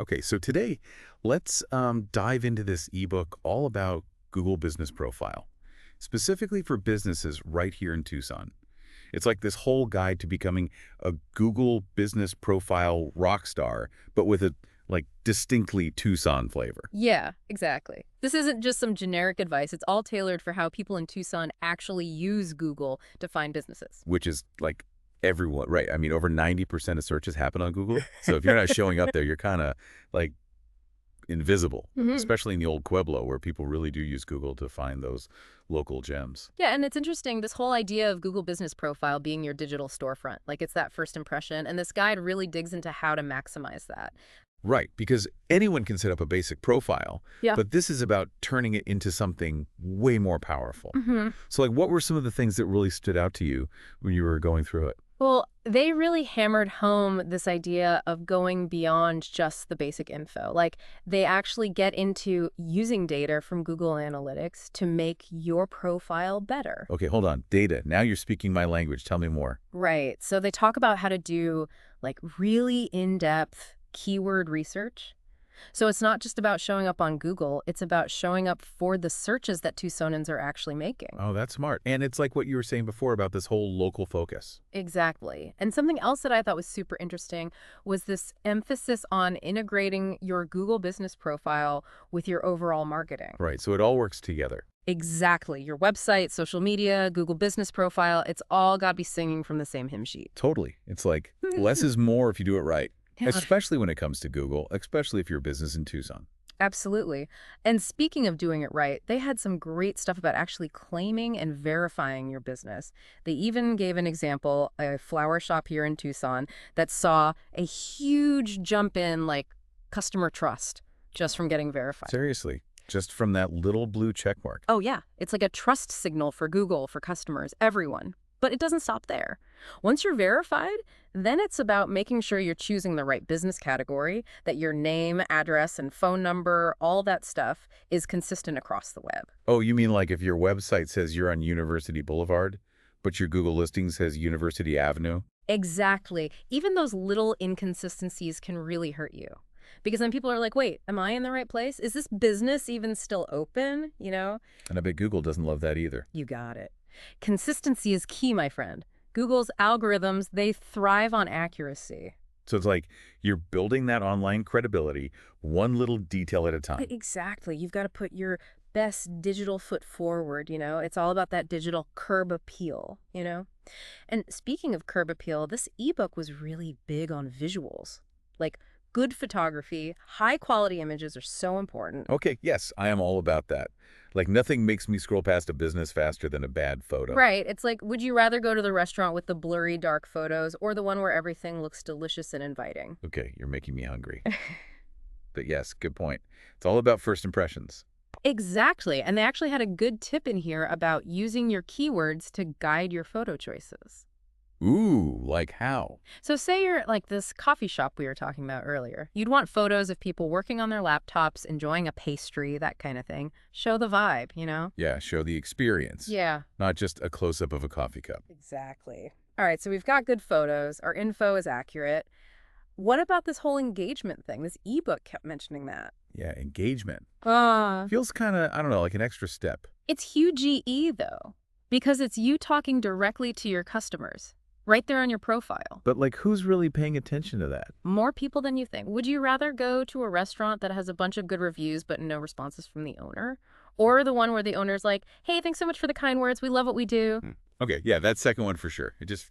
Okay, so today, let's dive into this ebook all about Google Business Profile, specifically for businesses right here in Tucson. It's like this whole guide to becoming a Google Business Profile rock star, but with a distinctly Tucson flavor, Yeah, exactly. This isn't just some generic advice. It's all tailored for how people in Tucson actually use Google to find businesses. which is like everyone, right? I mean, over 90% of searches happen on Google. So if you're not showing up there, you're kind of like invisible, Hmm. especially in the old Pueblo where people really do use Google to find those local gems. Yeah, and it's interesting, this whole idea of Google Business Profile being your digital storefront. Like, it's that first impression, and this guide really digs into how to maximize that. Right, because anyone can set up a basic profile, Yeah. but this is about turning it into something way more powerful. Hmm. So like what were some of the things that really stood out to you when you were going through it? Well, they really hammered home this idea of going beyond just the basic info. Like, they actually get into using data from Google Analytics to make your profile better. Okay, hold on. Data. Now you're speaking my language. Tell me more. Right. So they talk about how to do like really in-depth keyword research. So it's not just about showing up on Google, it's about showing up for the searches that Tucsonans are actually making. Oh, that's smart. And it's like what you were saying before about this whole local focus. Exactly. And something else that I thought was super interesting was this emphasis on integrating your Google business profile with your overall marketing. Right, so it all works together. Exactly. Your website, social media, Google business profile, it's all got to be singing from the same hymn sheet. Totally. It's like less is more if you do it right, Yeah. especially when it comes to Google, especially if you're a business in Tucson. Absolutely. And speaking of doing it right, they had some great stuff about actually claiming and verifying your business. They even gave an example, a flower shop here in Tucson that saw a huge jump in customer trust just from getting verified. Seriously, just from that little blue check mark. Oh, yeah. It's like a trust signal for Google, for customers, everyone. But it doesn't stop there. Once you're verified, then it's about making sure you're choosing the right business category, that your name, address, and phone number, all that stuff, is consistent across the web. Oh, you mean like if your website says you're on University Boulevard, but your Google listing says University Avenue? Exactly. Even those little inconsistencies can really hurt you. Because then people are like, wait, am I in the right place? Is this business even still open? And I bet Google doesn't love that either. You got it. Consistency is key, my friend. Google's algorithms, they thrive on accuracy. So it's like you're building that online credibility one little detail at a time. Exactly. You've got to put your best digital foot forward. It's all about that digital curb appeal. And speaking of curb appeal, this ebook was really big on visuals. Like, good photography, high quality images are so important. Okay, yes, I am all about that. Like nothing makes me scroll past a business faster than a bad photo. Right. It's like, would you rather go to the restaurant with the blurry, dark photos or the one where everything looks delicious and inviting? Okay, you're making me hungry. But yes, good point. It's all about first impressions. Exactly. And they actually had a good tip in here about using your keywords to guide your photo choices. Ooh, like how? So say you're at like this coffee shop we were talking about earlier. You'd want photos of people working on their laptops, enjoying a pastry, that kind of thing. Show the vibe. Yeah, show the experience. Yeah, Not just a close-up of a coffee cup. exactly. All right, so we've got good photos. Our info is accurate. What about this whole engagement thing? This ebook kept mentioning that. Yeah, engagement. Uh, Feels kind of, I don't know, like an extra step. it's huge EE, though, because it's you talking directly to your customers, right there on your profile. But like who's really paying attention to that? More people than you think. Would you rather go to a restaurant that has a bunch of good reviews but no responses from the owner? Or the one where the owner's like, hey, thanks so much for the kind words. We love what we do. Okay, yeah, that second one for sure. It just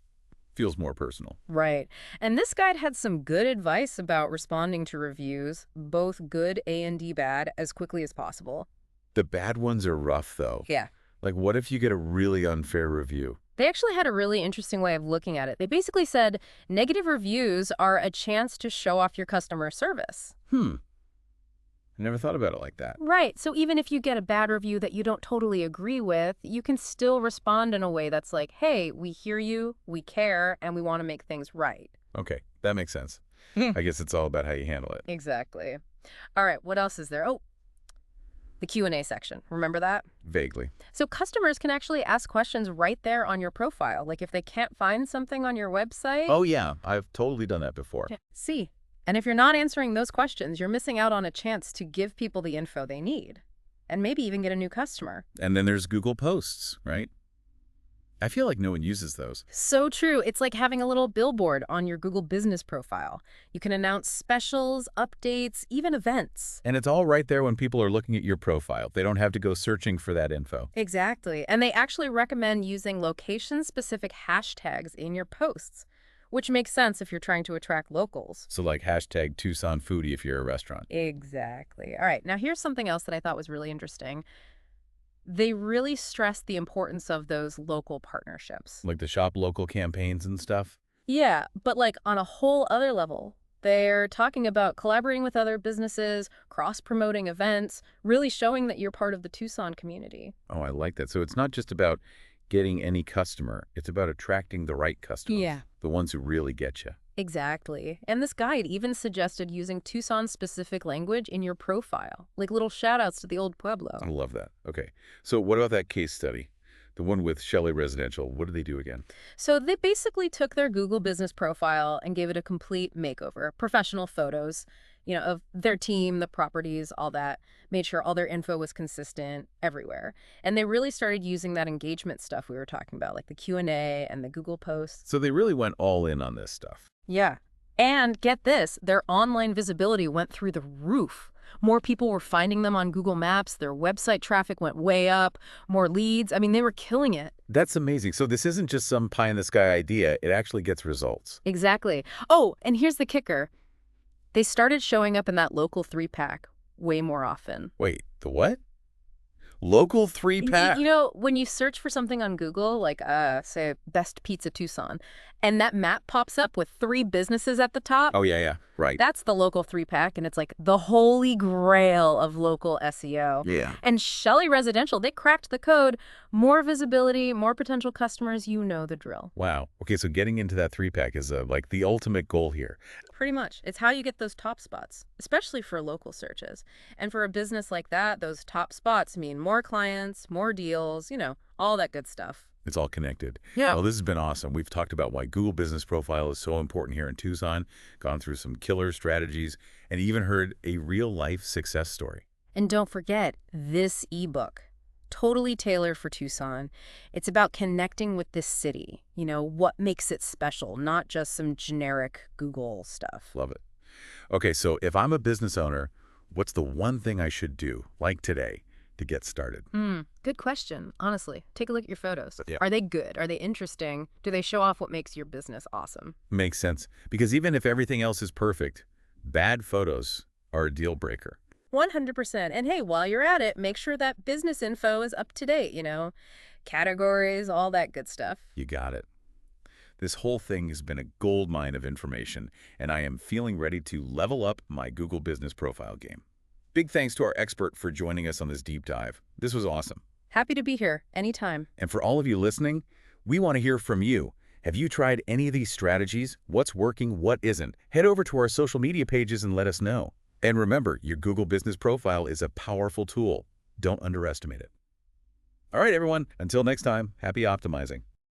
feels more personal. Right. And this guide had some good advice about responding to reviews, both good and bad, as quickly as possible. The bad ones are rough though. Yeah. Like what if you get a really unfair review? They actually had a really interesting way of looking at it. They basically said negative reviews are a chance to show off your customer service. I never thought about it like that. Right. So even if you get a bad review that you don't totally agree with, you can still respond in a way that's like, hey, we hear you, we care, and we want to make things right. Okay, that makes sense. I guess it's all about how you handle it. Exactly. All right, what else is there? Oh, the Q&A section. Remember that? Vaguely. So customers can actually ask questions right there on your profile. Like if they can't find something on your website. Oh yeah, I've totally done that before. See. And if you're not answering those questions, you're missing out on a chance to give people the info they need and maybe even get a new customer. And then there's Google Posts, right? I feel like no one uses those. So true. It's like having a little billboard on your Google business profile. You can announce specials, updates, even events. And it's all right there when people are looking at your profile. They don't have to go searching for that info. Exactly. And they actually recommend using location-specific hashtags in your posts, which makes sense if you're trying to attract locals. So like hashtag Tucson foodie if you're a restaurant. Exactly. All right. Now, here's something else that I thought was really interesting. They really stress the importance of those local partnerships. Like the shop local campaigns and stuff. Yeah, but like on a whole other level. They're talking about collaborating with other businesses, cross-promoting events, really showing that you're part of the Tucson community. Oh, I like that. So it's not just about getting any customer. It's about attracting the right customers. Yeah. The ones who really get you. Exactly. And this guide even suggested using Tucson-specific language in your profile, like little shout-outs to the old Pueblo. I love that. Okay. So what about that case study? The one with Shelley Residential. What did they do again? So they basically took their Google business profile and gave it a complete makeover. Professional photos, of their team, the properties, all that. Made sure all their info was consistent everywhere. And they really started using that engagement stuff we were talking about, like the Q&A and the Google posts. So they really went all in on this stuff. Yeah. And get this, their online visibility went through the roof. More people were finding them on Google Maps. Their website traffic went way up. More leads. I mean, they were killing it. That's amazing. So this isn't just some pie-in-the-sky idea. It actually gets results. Exactly. Oh, and here's the kicker. They started showing up in that local 3-pack way more often. Wait, the what? Local 3-pack? When you search for something on Google, like, say, Best Pizza Tucson, and that map pops up with 3 businesses at the top. Oh, yeah, right. That's the local 3-pack, and it's like the holy grail of local SEO. Yeah. And Shelley Residential, they cracked the code. More visibility, more potential customers, you know the drill. Wow. Okay, so getting into that 3-pack is like the ultimate goal here. Pretty much. It's how you get those top spots, especially for local searches. And for a business like that, those top spots mean more clients, more deals, all that good stuff. It's all connected. Yeah. Well, this has been awesome. We've talked about why Google Business Profile is so important here in Tucson, gone through some killer strategies, and even heard a real-life success story. And don't forget this ebook, totally tailored for Tucson. It's about connecting with this city, what makes it special, not just some generic Google stuff. Love it. Okay, so if I'm a business owner, what's the one thing I should do, like today, to get started? Good question. Honestly, take a look at your photos. Yeah. Are they good? Are they interesting? Do they show off what makes your business awesome? Makes sense. Because even if everything else is perfect, bad photos are a deal breaker. 100%. And hey, while you're at it, make sure that business info is up to date, categories, all that good stuff. You got it. This whole thing has been a goldmine of information, and I am feeling ready to level up my Google Business Profile game. Big thanks to our expert for joining us on this deep dive. This was awesome. Happy to be here anytime. And for all of you listening, we want to hear from you. Have you tried any of these strategies? What's working? What isn't? Head over to our social media pages and let us know. And remember, your Google Business Profile is a powerful tool. Don't underestimate it. All right, everyone. Until next time, happy optimizing.